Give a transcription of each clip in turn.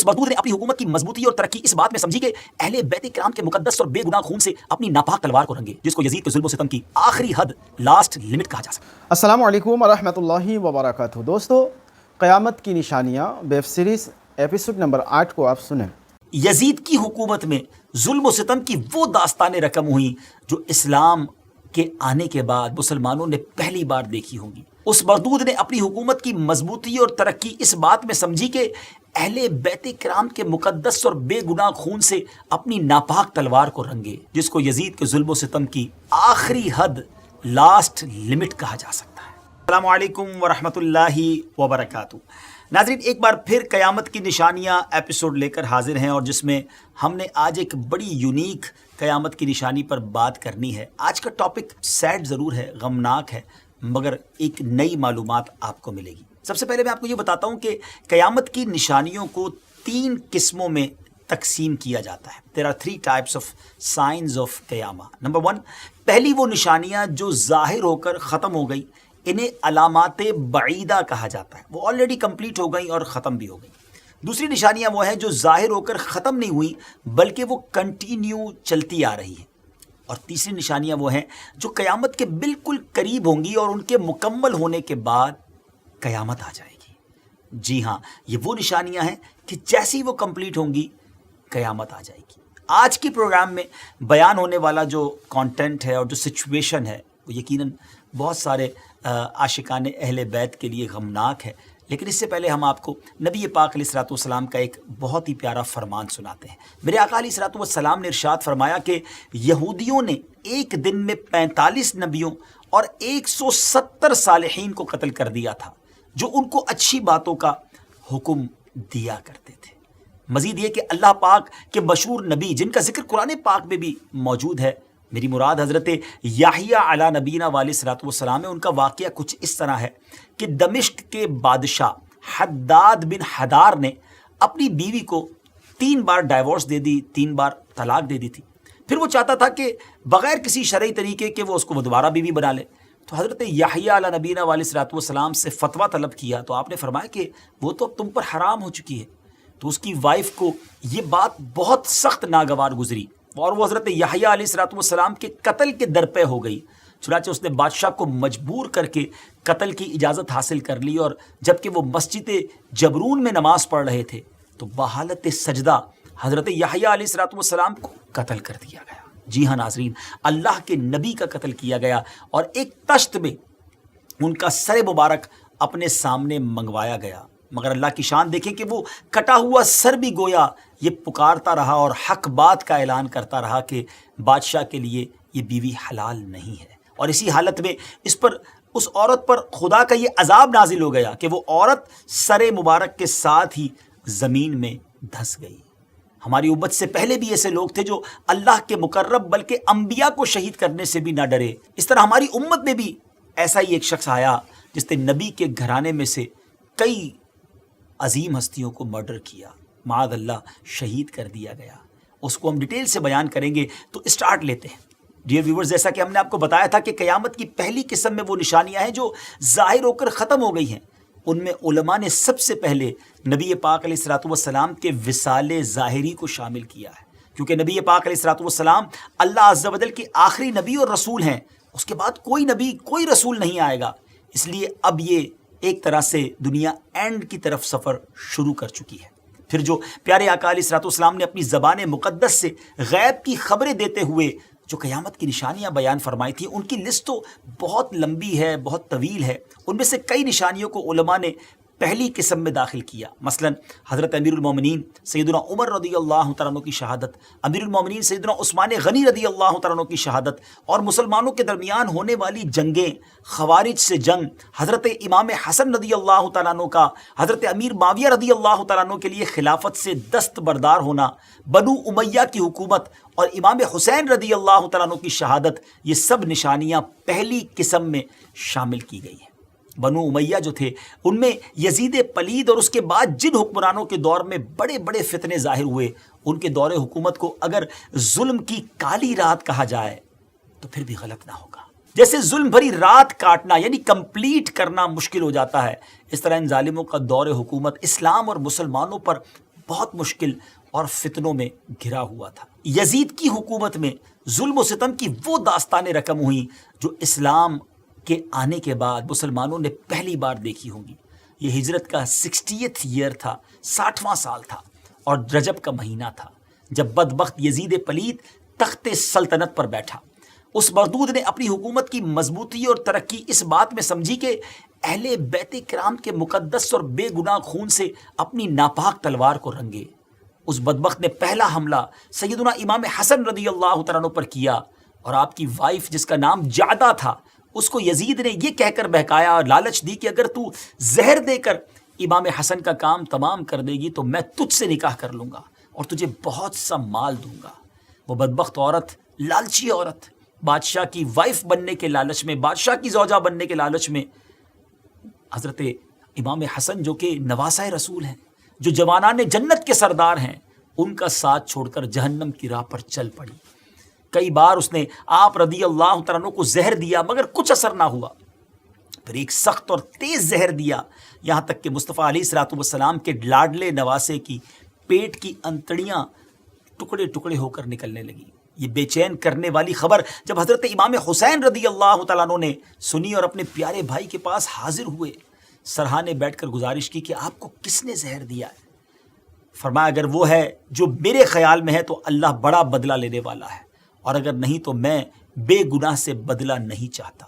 مردود نے اپنی حکومت کی مضبوطی اور ترقی اس بات میں سمجھی کہ اہل بیت کرام کے مقدس اور بے گناہ خون سے اپنی ناپاک تلوار کو رنگے، جس کو یزید کے ظلم و ستم کی آخری حد لاسٹ لمٹ کہا جا سکتا ہے۔ السلام علیکم ورحمۃ اللہ وبرکاتہ۔ دوستو، قیامت کی نشانیاں ویب سیریز ایپیسوڈ نمبر 8 کو آپ سنیں۔ یزید کی حکومت میں ظلم و ستم کی وہ داستانیں رقم ہوئیں جو اسلام کے آنے کے بعد مسلمانوں نے پہلی بار دیکھی ہوں گی۔ اس مردود نے اپنی حکومت کی مضبوطی اور ترقی اس بات میں سمجھی کہ اہل بیت کرام کے مقدس اور بے گناہ خون سے اپنی ناپاک تلوار کو رنگے، جس کو یزید کے ظلم و ستم کی آخری حد لاسٹ لمٹ کہا جا سکتا ہے۔ السلام علیکم ورحمۃ اللہ وبرکاتہ۔ ناظرین، ایک بار پھر قیامت کی نشانیاں ایپیسوڈ لے کر حاضر ہیں، اور جس میں ہم نے آج ایک بڑی یونیک قیامت کی نشانی پر بات کرنی ہے۔ آج کا ٹاپک سیڈ ضرور ہے، غمناک ہے، مگر ایک نئی معلومات آپ کو ملے گی۔ سب سے پہلے میں آپ کو یہ بتاتا ہوں کہ قیامت کی نشانیوں کو 3 قسموں میں تقسیم کیا جاتا ہے۔ There are 3 types of signs of قیامہ۔ نمبر 1، پہلی وہ نشانیاں جو ظاہر ہو کر ختم ہو گئی، انہیں علامات بعیدہ کہا جاتا ہے، وہ آلریڈی کمپلیٹ ہو گئیں اور ختم بھی ہو گئیں۔ دوسری نشانیاں وہ ہیں جو ظاہر ہو کر ختم نہیں ہوئیں بلکہ وہ کنٹینیو چلتی آ رہی ہیں۔ اور تیسری نشانیاں وہ ہیں جو قیامت کے بالکل قریب ہوں گی اور ان کے مکمل ہونے کے بعد قیامت آ جائے گی۔ جی ہاں، یہ وہ نشانیاں ہیں کہ جیسی وہ کمپلیٹ ہوں گی قیامت آ جائے گی۔ آج کی پروگرام میں بیان ہونے والا جو کانٹینٹ ہے اور جو سچویشن ہے وہ یقیناً بہت سارے عاشقان اہل بیت کے لیے غمناک ہے، لیکن اس سے پہلے ہم آپ کو نبی پاک علیہ الصلوۃ والسلام کا ایک بہت ہی پیارا فرمان سناتے ہیں۔ میرے آقا علیہ الصلوۃ والسلام نے ارشاد فرمایا کہ یہودیوں نے ایک دن میں 45 نبیوں اور 170 صالحین کو قتل کر دیا تھا جو ان کو اچھی باتوں کا حکم دیا کرتے تھے۔ مزید یہ کہ اللہ پاک کے مشہور نبی جن کا ذکر قرآن پاک میں بھی موجود ہے، میری مراد حضرت یحییٰ علیہ نبینا علیہ الصلوۃ والسلام ہے، ان کا واقعہ کچھ اس طرح ہے کہ دمشق کے بادشاہ حداد بن حدار نے اپنی بیوی کو 3 بار ڈائیورس دے دی، 3 بار طلاق دے دی تھی۔ پھر وہ چاہتا تھا کہ بغیر کسی شرعی طریقے کے وہ اس کو دوبارہ بیوی بنا لے، تو حضرت یحییٰ علیہ نبینا علیہ الصلوۃ والسلام سے فتویٰ طلب کیا، تو آپ نے فرمایا کہ وہ تو اب تم پر حرام ہو چکی ہے۔ تو اس کی وائف کو یہ بات بہت سخت ناگوار گزری اور وہ حضرت یحییٰ علیہ الصلوۃ والسلام کے قتل کے درپے ہو گئی۔ چنانچہ اس نے بادشاہ کو مجبور کر کے قتل کی اجازت حاصل کر لی، اور جبکہ وہ مسجد جبرون میں نماز پڑھ رہے تھے تو بحالت سجدہ حضرت یحییٰ علیہ الصلوۃ والسلام کو قتل کر دیا گیا۔ جی ہاں ناظرین، اللہ کے نبی کا قتل کیا گیا، اور ایک تشت میں ان کا سر مبارک اپنے سامنے منگوایا گیا۔ مگر اللہ کی شان دیکھیں کہ وہ کٹا ہوا سر بھی گویا یہ پکارتا رہا اور حق بات کا اعلان کرتا رہا کہ بادشاہ کے لیے یہ بیوی حلال نہیں ہے۔ اور اسی حالت میں اس عورت پر خدا کا یہ عذاب نازل ہو گیا کہ وہ عورت سر مبارک کے ساتھ ہی زمین میں دھس گئی۔ ہماری امت سے پہلے بھی ایسے لوگ تھے جو اللہ کے مقرب بلکہ انبیاء کو شہید کرنے سے بھی نہ ڈرے۔ اس طرح ہماری امت میں بھی ایسا ہی ایک شخص آیا جس نے نبی کے گھرانے میں سے کئی عظیم ہستیوں کو مرڈر کیا، معاذ اللہ شہید کر دیا گیا۔ اس کو ہم ڈیٹیل سے بیان کریں گے، تو اسٹارٹ لیتے ہیں۔ ڈیئر ویورز، جیسا کہ ہم نے آپ کو بتایا تھا کہ قیامت کی پہلی قسم میں وہ نشانیاں ہیں جو ظاہر ہو کر ختم ہو گئی ہیں۔ ان میں علماء نے سب سے پہلے نبی پاک علیہ الصلوۃ والسلام کے وصال ظاہری کو شامل کیا ہے، کیونکہ نبی پاک علیہ الصلوۃ والسلام اللہ عز و جل کے آخری نبی اور رسول ہیں۔ اس کے بعد کوئی نبی کوئی رسول نہیں آئے گا، اس لیے اب یہ ایک طرح سے دنیا اینڈ کی طرف سفر شروع کر چکی ہے۔ پھر جو پیارے آقا علیہ الصلوۃ والسلام نے اپنی زبان مقدس سے غیب کی خبریں دیتے ہوئے جو قیامت کی نشانیاں بیان فرمائی تھیں، ان کی لسٹ تو بہت لمبی ہے، بہت طویل ہے۔ ان میں سے کئی نشانیوں کو علماء نے پہلی قسم میں داخل کیا، مثلا حضرت امیر المومنین سیدنا عمر رضی اللہ تعالیٰ عنہ کی شہادت، امیر المومنین سیدنا عثمان غنی رضی اللہ تعالیٰ عنہ کی شہادت، اور مسلمانوں کے درمیان ہونے والی جنگیں، خوارج سے جنگ، حضرت امام حسن رضی اللہ تعالیٰ عنہ کا حضرت امیر معاویہ رضی اللہ تعالیٰ عنہ کے لیے خلافت سے دستبردار ہونا، بنو امیہ کی حکومت اور امام حسین رضی اللہ تعالیٰ عنہ کی شہادت، یہ سب نشانیاں پہلی قسم میں شامل کی گئی ہیں۔ بنو امیہ جو تھے، ان میں یزید پلید اور اس کے بعد جن حکمرانوں کے دور میں بڑے بڑے فتنے ظاہر ہوئے، ان کے دور حکومت کو اگر ظلم کی کالی رات کہا جائے تو پھر بھی غلط نہ ہوگا۔ جیسے ظلم بھری رات کاٹنا یعنی کمپلیٹ کرنا مشکل ہو جاتا ہے، اس طرح ان ظالموں کا دور حکومت اسلام اور مسلمانوں پر بہت مشکل اور فتنوں میں گھرا ہوا تھا۔ یزید کی حکومت میں ظلم و ستم کی وہ داستانیں رقم ہوئیں جو اسلام کے آنے کے بعد مسلمانوں نے پہلی بار دیکھی ہوں گی۔ یہ ہجرت کا 60th ایئر تھا، 60واں سال تھا، اور رجب کا مہینہ تھا جب بدبخت یزید پلید تخت سلطنت پر بیٹھا۔ اس مردود نے اپنی حکومت کی مضبوطی اور ترقی اس بات میں سمجھی کہ اہل بیت کرام کے مقدس اور بے گناہ خون سے اپنی ناپاک تلوار کو رنگے۔ اس بدبخت نے پہلا حملہ سیدنا امام حسن رضی اللہ تعالیٰ عنہ پر کیا، اور آپ کی وائف جس کا نام جعدہ تھا، اس کو یزید نے یہ کہہ کر بہکایا اور لالچ دی کہ اگر تو زہر دے کر امام حسن کا کام تمام کر دے گی تو میں تجھ سے نکاح کر لوں گا اور تجھے بہت سا مال دوں گا۔ وہ بدبخت عورت، لالچی عورت، بادشاہ کی وائف بننے کے لالچ میں، بادشاہ کی زوجہ بننے کے لالچ میں حضرت امام حسن جو کہ نواسہ رسول ہیں، جو جوانان جنت کے سردار ہیں، ان کا ساتھ چھوڑ کر جہنم کی راہ پر چل پڑی۔ کئی بار اس نے آپ رضی اللہ تعالیٰ عنہ کو زہر دیا مگر کچھ اثر نہ ہوا۔ پھر ایک سخت اور تیز زہر دیا، یہاں تک کہ مصطفیٰ علیہ الصلوۃ والسلام کے لاڈلے نواسے کی پیٹ کی انتڑیاں ٹکڑے ٹکڑے ہو کر نکلنے لگیں۔ یہ بے چین کرنے والی خبر جب حضرت امام حسین رضی اللہ تعالیٰ عنہ نے سنی اور اپنے پیارے بھائی کے پاس حاضر ہوئے، سرہانے بیٹھ کر گزارش کی کہ آپ کو کس نے زہر دیا ہے؟ فرمایا اگر وہ ہے جو میرے خیال میں ہے تو اللہ بڑا بدلہ لینے والا ہے، اور اگر نہیں تو میں بے گناہ سے بدلہ نہیں چاہتا۔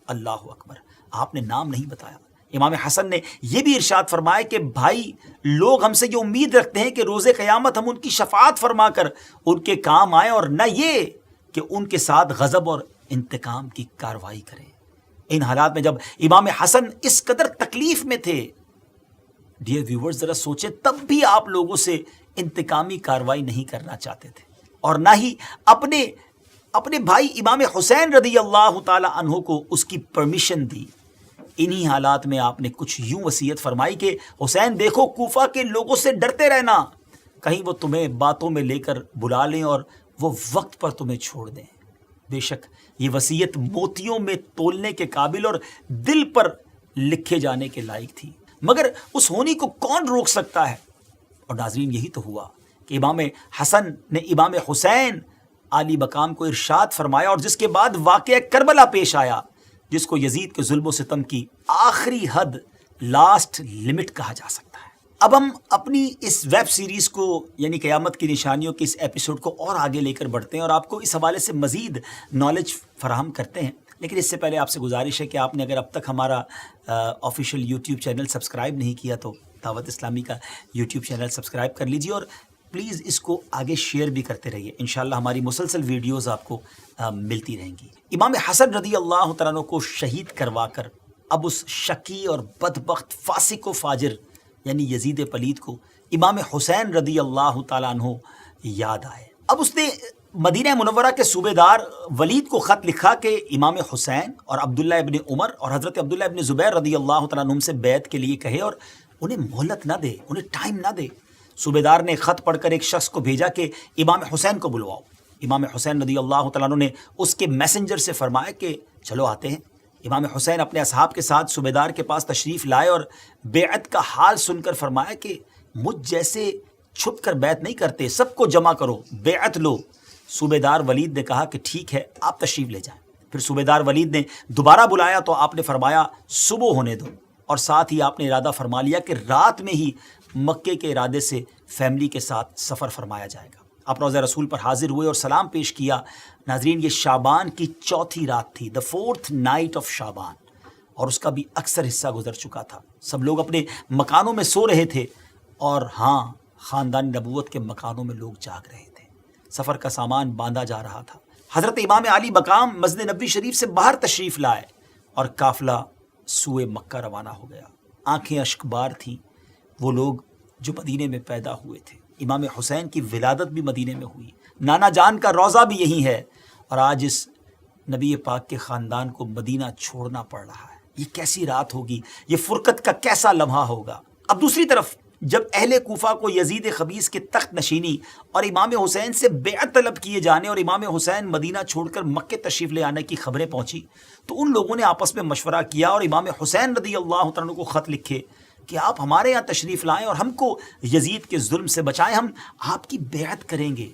اللہ اکبر۔ آپ نے نام نہیں بتایا۔ امام حسن نے یہ بھی ارشاد فرمایا کہ بھائی، لوگ ہم سے یہ امید رکھتے ہیں کہ روز قیامت ہم ان کی شفاعت فرما کر ان کے کام آئیں، اور نہ یہ کہ ان کے ساتھ غضب اور انتقام کی کارروائی کریں۔ ان حالات میں جب امام حسن اس قدر تکلیف میں تھے، ڈیئر ویورز ذرا سوچیں، تب بھی آپ لوگوں سے انتقامی کارروائی نہیں کرنا چاہتے تھے، اور نہ ہی اپنے بھائی امام حسین رضی اللہ تعالی عنہ کو اس کی پرمیشن دی۔ انہی حالات میں آپ نے کچھ یوں وصیت فرمائی کہ حسین دیکھو، کوفہ کے لوگوں سے ڈرتے رہنا، کہیں وہ تمہیں باتوں میں لے کر بلا لیں اور وہ وقت پر تمہیں چھوڑ دیں۔ بے شک یہ وصیت موتیوں میں تولنے کے قابل اور دل پر لکھے جانے کے لائق تھی، مگر اس ہونی کو کون روک سکتا ہے؟ اور ناظرین یہی تو ہوا کہ امام حسن نے امام حسین عالی مقام کو ارشاد فرمایا، اور جس کے بعد واقعہ کربلا پیش آیا، جس کو یزید کے ظلم و ستم کی آخری حد، لاسٹ لمٹ کہا جا سکتا ہے۔ اب ہم اپنی اس ویب سیریز کو یعنی قیامت کی نشانیوں کے اس ایپیسوڈ کو اور آگے لے کر بڑھتے ہیں اور آپ کو اس حوالے سے مزید نالج فراہم کرتے ہیں، لیکن اس سے پہلے آپ سے گزارش ہے کہ آپ نے اگر اب تک ہمارا آفیشیل یوٹیوب چینل سبسکرائب نہیں کیا تو دعوت اسلامی کا یوٹیوب چینل سبسکرائب کر لیجیے، اور پلیز اس کو آگے شیئر بھی کرتے رہیے۔ انشاءاللہ ہماری مسلسل ویڈیوز آپ کو ملتی رہیں گی۔ امام حسن رضی اللہ تعالیٰ عنہ کو شہید کروا کر اب اس شقی اور بدبخت فاسق و فاجر یعنی یزید پلید کو امام حسین رضی اللہ تعالیٰ عنہ یاد آئے۔ اب اس نے مدینہ منورہ کے صوبے دار ولید کو خط لکھا کہ امام حسین اور عبداللہ ابن عمر اور حضرت عبداللہ ابن زبیر رضی اللہ تعالیٰ عنہم سے بیعت کے لیے کہے اور انہیں مہلت نہ دے، انہیں ٹائم نہ دے۔ صوبے دار نے خط پڑھ کر ایک شخص کو بھیجا کہ امام حسین کو بلواؤ۔ امام حسین رضی اللہ تعالیٰ عنہ نے اس کے میسنجر سے فرمایا کہ چلو آتے ہیں۔ امام حسین اپنے اصحاب کے ساتھ صوبے دار کے پاس تشریف لائے اور بیعت کا حال سن کر فرمایا کہ مجھ جیسے چھپ کر بیعت نہیں کرتے، سب کو جمع کرو، بیعت لو۔ صوبے دار ولید نے کہا کہ ٹھیک ہے، آپ تشریف لے جائیں۔ پھر صوبے دار ولید نے دوبارہ بلایا تو آپ نے فرمایا صبح ہونے دو، اور ساتھ ہی آپ نے ارادہ فرما لیا کہ رات میں ہی مکے کے ارادے سے فیملی کے ساتھ سفر فرمایا جائے گا۔ آپ روضہ رسول پر حاضر ہوئے اور سلام پیش کیا۔ ناظرین یہ شعبان کی چوتھی رات تھی، the fourth night of شعبان، اور اس کا بھی اکثر حصہ گزر چکا تھا۔ سب لوگ اپنے مکانوں میں سو رہے تھے، اور ہاں خاندان نبوت کے مکانوں میں لوگ جاگ رہے تھے۔ سفر کا سامان باندھا جا رہا تھا۔ حضرت امام علی مقام مسجد نبوی شریف سے باہر تشریف لائے اور قافلہ سوئے مکہ روانہ ہو گیا۔ آنکھیں اشکبار تھیں وہ لوگ جو مدینے میں پیدا ہوئے تھے۔ امام حسین کی ولادت بھی مدینے میں ہوئی، نانا جان کا روضہ بھی یہی ہے، اور آج اس نبی پاک کے خاندان کو مدینہ چھوڑنا پڑ رہا ہے۔ یہ کیسی رات ہوگی، یہ فرقت کا کیسا لمحہ ہوگا۔ اب دوسری طرف جب اہل کوفہ کو یزید خبیث کے تخت نشینی اور امام حسین سے بیعت طلب کیے جانے اور امام حسین مدینہ چھوڑ کر مکے تشریف لے آنے کی خبریں پہنچی تو ان لوگوں نے آپس میں مشورہ کیا اور امام حسین رضی اللہ تعالیٰ عنہ کو خط لکھے کہ آپ ہمارے یہاں تشریف لائیں اور ہم کو یزید کے ظلم سے بچائیں، ہم آپ کی بیعت کریں گے۔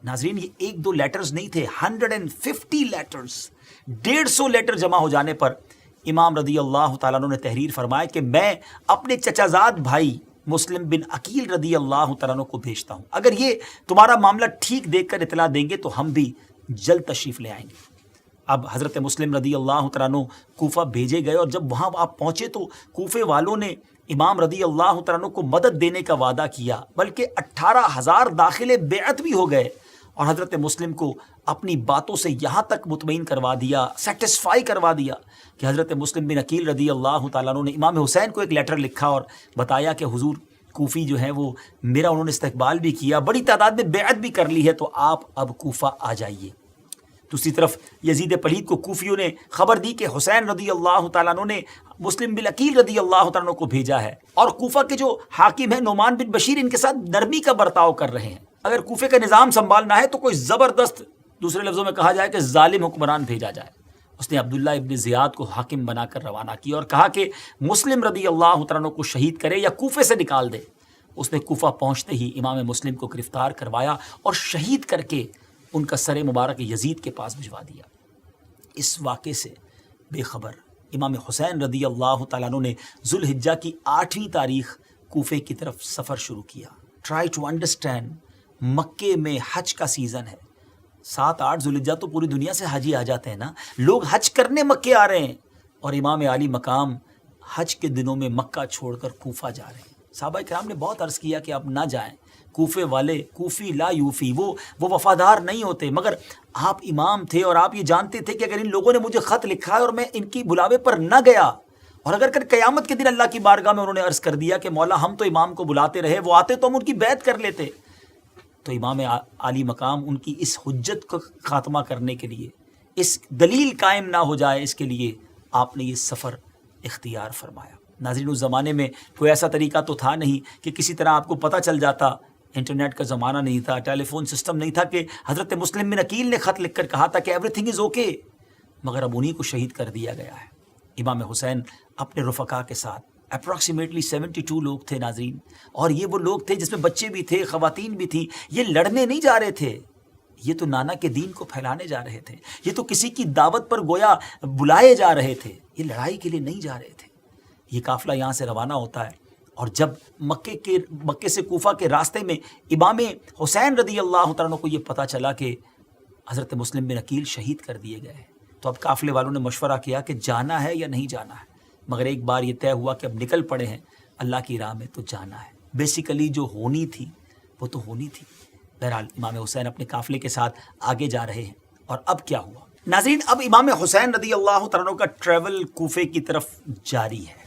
ناظرین یہ ایک دو لیٹرز نہیں تھے، 150 لیٹرز، 150 لیٹر جمع ہو جانے پر امام رضی اللہ تعالیٰ عنہ نے تحریر فرمایا کہ میں اپنے چچا زاد بھائی مسلم بن عقیل رضی اللہ تعالیٰ عنہ کو بھیجتا ہوں، اگر یہ تمہارا معاملہ ٹھیک دیکھ کر اطلاع دیں گے تو ہم بھی جلد تشریف لے آئیں گے۔ اب حضرت مسلم رضی اللہ تعالیٰ عنہ کوفہ بھیجے گئے، اور جب وہاں آپ پہنچے تو کوفے والوں نے امام رضی اللہ تعالیٰ عنہ کو مدد دینے کا وعدہ کیا، بلکہ 18,000 داخل بیعت بھی ہو گئے، اور حضرت مسلم کو اپنی باتوں سے یہاں تک مطمئن کروا دیا، سیٹسفائی کروا دیا کہ حضرت مسلم بن عقیل رضی اللہ تعالیٰ عنہ نے امام حسین کو ایک لیٹر لکھا اور بتایا کہ حضور کوفی جو ہیں وہ میرا انہوں نے استقبال بھی کیا، بڑی تعداد میں بیعت بھی کر لی ہے، تو آپ اب کوفہ آ جائیے۔ دوسری طرف یزید پلید کو کوفیوں نے خبر دی کہ حسین رضی اللہ تعالیٰ عنہ نے مسلم بن عقیل رضی اللہ تعالیٰ عنہ کو بھیجا ہے، اور کوفہ کے جو حاکم ہیں نعمان بن بشیر ان کے ساتھ نرمی کا برتاؤ کر رہے ہیں، اگر کوفے کا نظام سنبھالنا ہے تو کوئی زبردست، دوسرے لفظوں میں کہا جائے کہ ظالم حکمران بھیجا جائے۔ اس نے عبداللہ ابن زیاد کو حاکم بنا کر روانہ کیا اور کہا کہ مسلم رضی اللہ تعالیٰ عنہ کو شہید کرے یا کوفے سے نکال دے۔ اس نے کوفہ پہنچتے ہی امام مسلم کو گرفتار کروایا اور شہید کر کے ان کا سر مبارک یزید کے پاس بھجوا دیا۔ اس واقعے سے بے خبر امام حسین رضی اللہ تعالیٰ عنہ نے ذوالحجہ کی 8ویں تاریخ کوفے کی طرف سفر شروع کیا۔ ٹرائی ٹو انڈرسٹینڈ، مکے میں حج کا سیزن ہے، 7-8 ذوالحجہ تو پوری دنیا سے حاجی آ جاتے ہیں نا، لوگ حج کرنے مکے آ رہے ہیں، اور امام عالی مقام حج کے دنوں میں مکہ چھوڑ کر کوفہ جا رہے ہیں۔ صحابہ کرام نے بہت عرض کیا کہ آپ نہ جائیں، کوفے والے کوفی لا یوفی، وہ وفادار نہیں ہوتے، مگر آپ امام تھے اور آپ یہ جانتے تھے کہ اگر ان لوگوں نے مجھے خط لکھا ہے اور میں ان کی بلاوے پر نہ گیا، اور اگر کر قیامت کے دن اللہ کی بارگاہ میں انہوں نے عرض کر دیا کہ مولا ہم تو امام کو بلاتے رہے، وہ آتے تو ہم ان کی بیعت کر لیتے، تو امام عالی مقام ان کی اس حجت کو خاتمہ کرنے کے لیے، اس دلیل قائم نہ ہو جائے اس کے لیے آپ نے یہ سفر اختیار فرمایا۔ ناظرین اس زمانے میں کوئی ایسا طریقہ تو تھا نہیں کہ کسی طرح آپ کو پتہ چل جاتا، انٹرنیٹ کا زمانہ نہیں تھا، ٹیلی فون سسٹم نہیں تھا کہ حضرت مسلم بن عقیل نے خط لکھ کر کہا تھا کہ ایوری تھنگ از اوکے، مگر اب انہی کو شہید کر دیا گیا ہے۔ امام حسین اپنے رفقا کے ساتھ اپروکسیمیٹلی 72 لوگ تھے ناظرین، اور یہ وہ لوگ تھے جس میں بچے بھی تھے، خواتین بھی تھیں، یہ لڑنے نہیں جا رہے تھے، یہ تو نانا کے دین کو پھیلانے جا رہے تھے، یہ تو کسی کی دعوت پر گویا بلائے جا رہے تھے، یہ لڑائی کے لیے نہیں جا رہے تھے۔ یہ قافلہ یہاں سے روانہ ہوتا ہے، اور جب مکے سے کوفہ کے راستے میں امام حسین رضی اللہ تعالیٰ عنہ کو یہ پتہ چلا کہ حضرت مسلم بن عقیل شہید کر دیے گئے ہیں، تو اب قافلے والوں نے مشورہ کیا کہ جانا ہے یا نہیں جانا ہے، مگر ایک بار یہ طے ہوا کہ اب نکل پڑے ہیں اللہ کی راہ میں تو جانا ہے۔ بیسیکلی جو ہونی تھی وہ تو ہونی تھی۔ بہرحال امام حسین اپنے قافلے کے ساتھ آگے جا رہے ہیں، اور اب کیا ہوا ناظرین؟ اب امام حسین رضی اللہ تعالیٰ عنہ کا ٹریول کوفے کی طرف جاری ہے،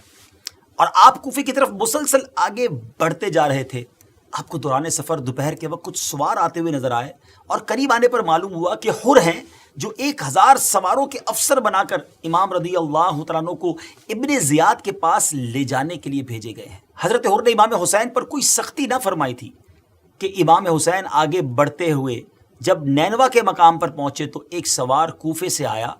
اور آپ کوفے کی طرف مسلسل آگے بڑھتے جا رہے تھے۔ آپ کو دوران سفر دوپہر کے وقت کچھ سوار آتے ہوئے نظر آئے، اور قریب آنے پر معلوم ہوا کہ حر ہیں جو 1000 سواروں کے افسر بنا کر امام رضی اللہ تعالیٰ عنہ کو ابن زیاد کے پاس لے جانے کے لیے بھیجے گئے ہیں۔ حضرت حر نے امام حسین پر کوئی سختی نہ فرمائی تھی کہ امام حسین آگے بڑھتے ہوئے جب نینوا کے مقام پر پہنچے تو ایک سوار کوفے سے آیا،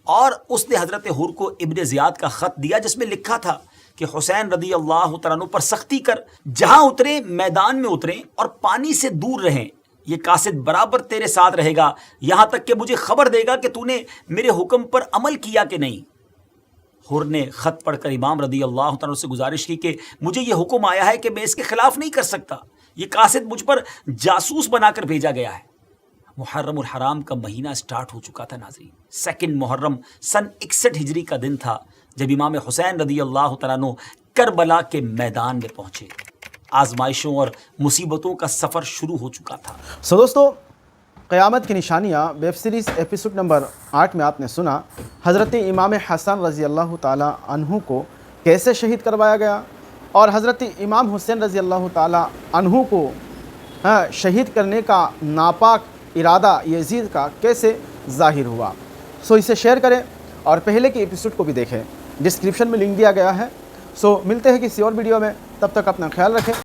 اور اس نے حضرت حر کو ابن زیاد کا خط دیا جس میں لکھا تھا کہ حسین رضی اللہ تعالیٰ عنہ پر سختی کر، جہاں اتریں میدان میں اتریں اور پانی سے دور رہیں، یہ قاصد برابر تیرے ساتھ رہے گا یہاں تک کہ مجھے خبر دے گا کہ تو نے میرے حکم پر عمل کیا کہ نہیں۔ حر نے خط پڑھ کر امام رضی اللہ تعالیٰ عنہ سے گزارش کی کہ مجھے یہ حکم آیا ہے کہ میں اس کے خلاف نہیں کر سکتا، یہ قاصد مجھ پر جاسوس بنا کر بھیجا گیا ہے۔ محرم الحرام کا مہینہ سٹارٹ ہو چکا تھا ناظرین، 2 محرم سن 61 ہجری کا دن تھا جب امام حسین رضی اللہ تعالیٰ عنہ کربلا کے میدان میں پہنچے۔ آزمائشوں اور مصیبتوں کا سفر شروع ہو چکا تھا۔ دوستو، قیامت کی نشانیاں ویب سیریز ایپیسوڈ نمبر 8 میں آپ نے سنا حضرت امام حسن رضی اللہ تعالیٰ عنہ کو کیسے شہید کروایا گیا، اور حضرت امام حسین رضی اللہ تعالیٰ عنہ کو شہید کرنے کا ناپاک ارادہ یزید کا کیسے ظاہر ہوا۔ اسے شیئر کریں اور پہلے کے ایپیسوڈ کو بھی دیکھیں، ڈسکرپشن میں لنک دیا گیا ہے۔ ملتے ہیں کسی اور ویڈیو میں، تب تک اپنا خیال رکھیں۔